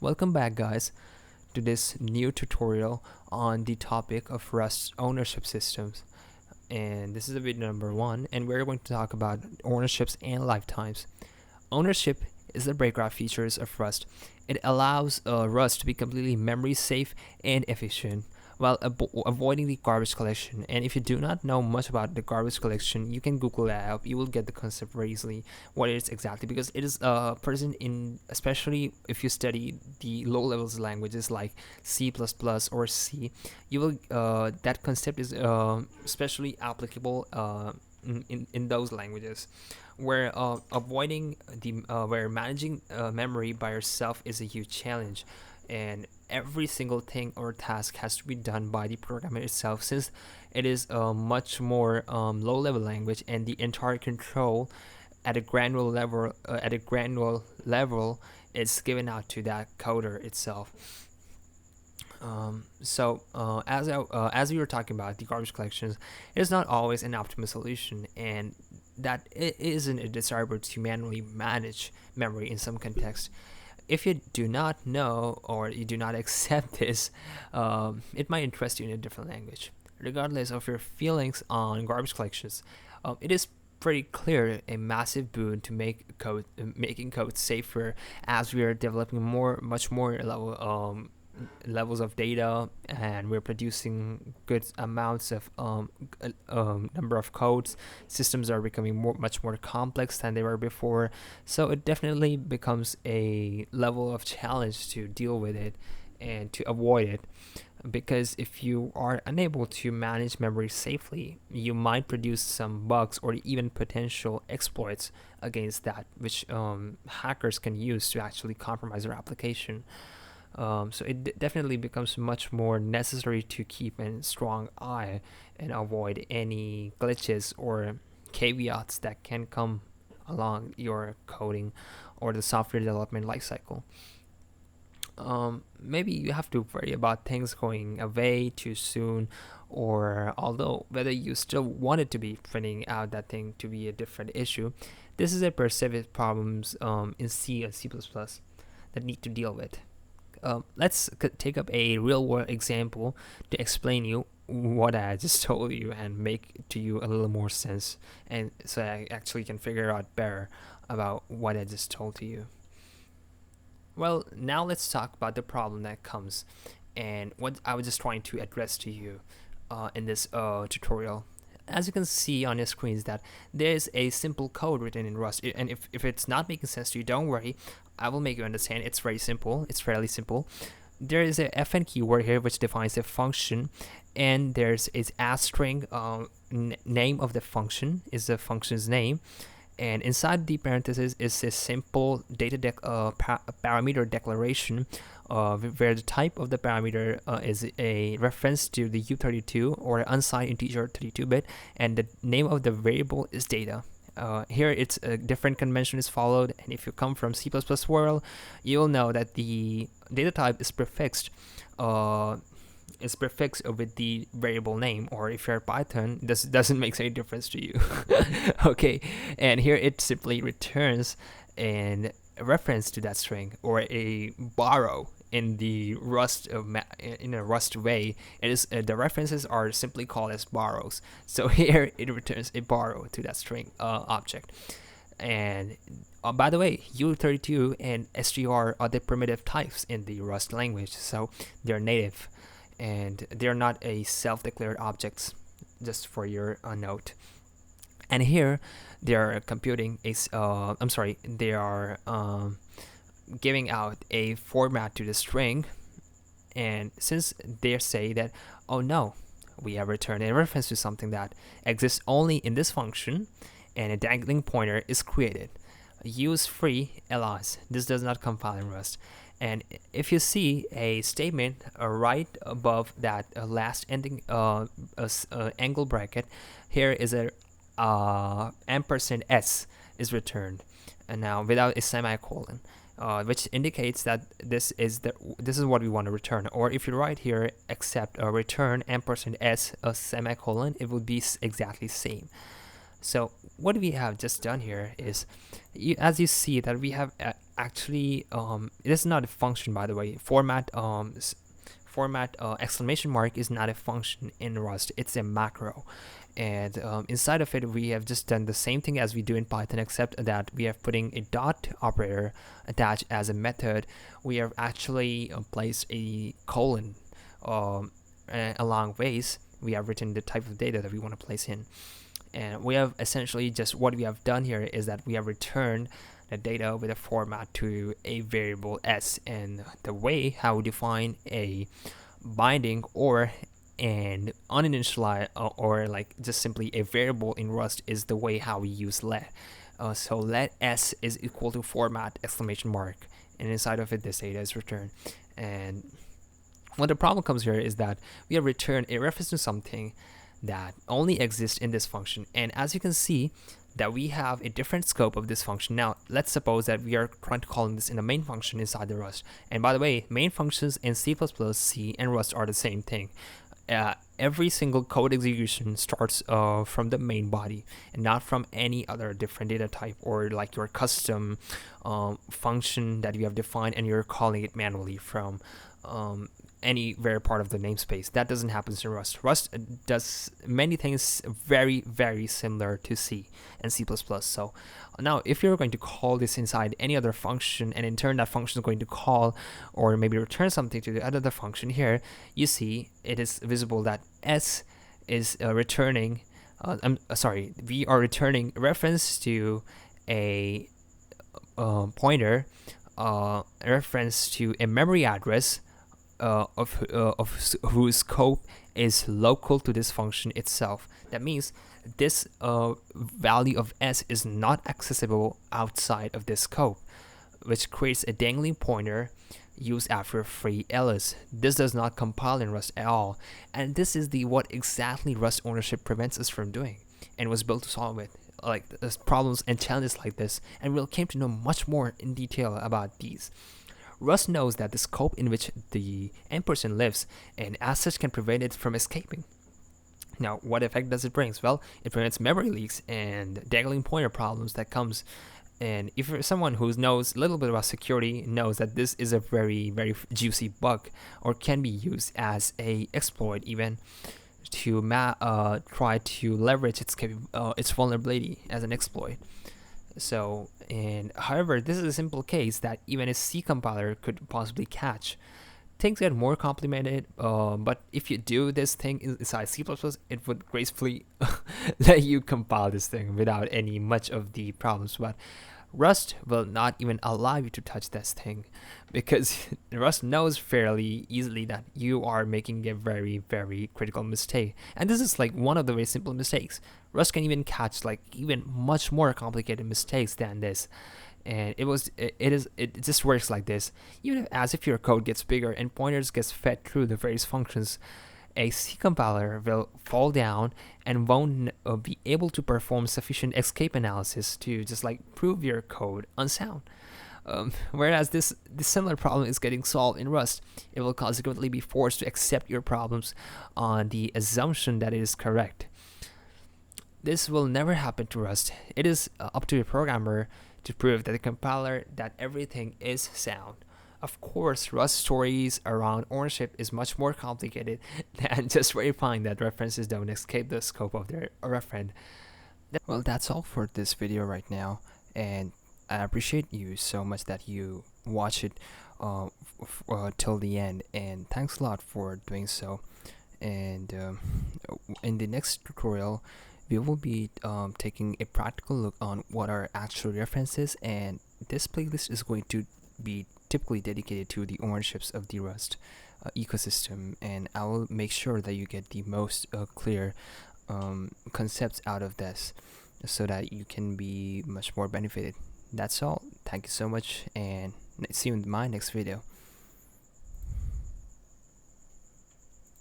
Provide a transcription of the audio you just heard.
Welcome back, guys, to this new tutorial on the topic of Rust ownership systems. And this is the video number 1, and we're going to talk about ownerships and lifetimes. Ownership is the breakground features of Rust. It allows Rust to be completely memory safe and efficient while avoiding the garbage collection. And if you do not know much about the garbage collection, you can Google that up. You will get the concept very easily what it is exactly, because it is present in, especially if you study the low levels languages like C++ or C. You will that concept is especially applicable in those languages, where where managing memory by yourself is a huge challenge, and every single thing or task has to be done by the programmer itself, since it is a much more low level language, and the entire control at a granular level is given out to that coder itself. As we were talking about the garbage collections, it is not always an optimal solution, and that it isn't desirable to manually manage memory in some context. If you do not know or you do not accept this, it might interest you in a different language. Regardless of your feelings on garbage collections, it is pretty clear a massive boon to making code safer, as we are developing much more levels of data, and we're producing good amounts of number of codes. Systems are becoming much more complex than they were before, so it definitely becomes a level of challenge to deal with it and to avoid it, because if you are unable to manage memory safely, you might produce some bugs or even potential exploits against that, which hackers can use to actually compromise your application. So it definitely becomes much more necessary to keep a strong eye and avoid any glitches or caveats that can come along your coding or the software development lifecycle. Maybe you have to worry about things going away too soon, or although whether you still want it to be printing out that thing to be a different issue. This is a perceived problems in C and C++ that need to deal with. Let's take up a real world example to explain you what I just told you and make to you a little more sense, and so I actually can figure out better about what I just told to you. Well, now let's talk about the problem that comes and what I was just trying to address to you in this tutorial. As you can see on your screens, that there's a simple code written in Rust, and if it's not making sense to you, don't worry, I will make you understand. It's very simple. It's fairly simple. There is a fn keyword here which defines a function, and there's its string name of the function is the function's name, and inside the parentheses is a simple parameter declaration, where the type of the parameter is a reference to the U32 or unsigned integer 32-bit, and the name of the variable is data. Here it's a different convention is followed, and if you come from C++ world, you'll know that the data type is prefixed with the variable name, or if you're Python, this doesn't make any difference to you. Okay, and here it simply returns a reference to that string, or a borrow in the Rust in a Rust way. It is the references are simply called as borrows. So here it returns a borrow to that string object. And by the way, U32 and str are the primitive types in the Rust language, so they're native, and they're not a self-declared objects, just for your note. And here they are computing they are giving out a format to the string, and since they say that, oh no, we have returned a reference to something that exists only in this function, and a dangling pointer is created. Use free ls. This does not compile in Rust. And if you see a statement right above that last ending angle bracket, here is a ampersand s is returned, and now without a semicolon, which indicates that this is what we want to return. Or if you write here except return ampersand s a semicolon, it would be exactly same. So what we have just done here is, as you see that we have actually it is not a function, by the way. Format exclamation mark is not a function in Rust, it's a macro. And inside of it, we have just done the same thing as we do in Python, except that we are putting a dot operator attached as a method. We have actually placed a colon along ways. We have written the type of data that we want to place in. And we have essentially just what we have done here is that we have returned the data with a format to a variable s. And the way how we define a binding or an uninitialized or like just simply a variable in Rust is the way how we use let. So let s is equal to format exclamation mark, and inside of it this data is returned. And what the problem comes here is that we have returned a reference to something that only exists in this function. And as you can see that we have a different scope of this function. Now let's suppose that we are trying to call this in a main function inside the Rust. And by the way, main functions in C++, C, and Rust are the same thing. Every single code execution starts from the main body and not from any other different data type or like your custom function that you have defined and you're calling it manually from any very part of the namespace. That doesn't happen in Rust. Rust does many things very, very similar to C and C++. So now if you're going to call this inside any other function, and in turn that function is going to call or maybe return something to the other function, here you see it is visible that s is returning we are returning reference to a pointer, reference to a memory address of whose scope is local to this function itself. That means this value of s is not accessible outside of this scope, which creates a dangling pointer used after free ls. This does not compile in Rust at all, and this is the what exactly Rust ownership prevents us from doing and was built to solve it. Like there's problems and challenges like this, and we'll came to know much more in detail about these. Rust knows that the scope in which the ampersand lives, and as such can prevent it from escaping. Now, what effect does it bring? Well, it prevents memory leaks and dangling pointer problems that comes. And if you're someone who knows a little bit about security, knows that this is a very, very juicy bug, or can be used as a exploit even to try to leverage its vulnerability as an exploit. So, and however, this is a simple case that even a C compiler could possibly catch. Things get more complicated, but if you do this thing inside C++, it would gracefully let you compile this thing without any much of the problems. But Rust will not even allow you to touch this thing, because Rust knows fairly easily that you are making a very, very critical mistake. And this is like one of the very simple mistakes. Rust can even catch like even much more complicated mistakes than this. And it just works like this. Even as if your code gets bigger and pointers gets fed through the various functions, a C compiler will fall down and won't be able to perform sufficient escape analysis to just like prove your code unsound. Whereas this similar problem is getting solved in Rust, it will consequently be forced to accept your problems on the assumption that it is correct. This will never happen to Rust. It is up to the programmer to prove that the compiler that everything is sound. Of course, Rust stories around ownership is much more complicated than just verifying that references don't escape the scope of their referent. Well, that's all for this video right now, and I appreciate you so much that you watch it till the end, and thanks a lot for doing so. And in the next tutorial, we will be taking a practical look on what are actual references, and this playlist is going to be typically dedicated to the ownerships of the Rust ecosystem, and I will make sure that you get the most clear concepts out of this so that you can be much more benefited. That's all. Thank you so much, and see you in my next video.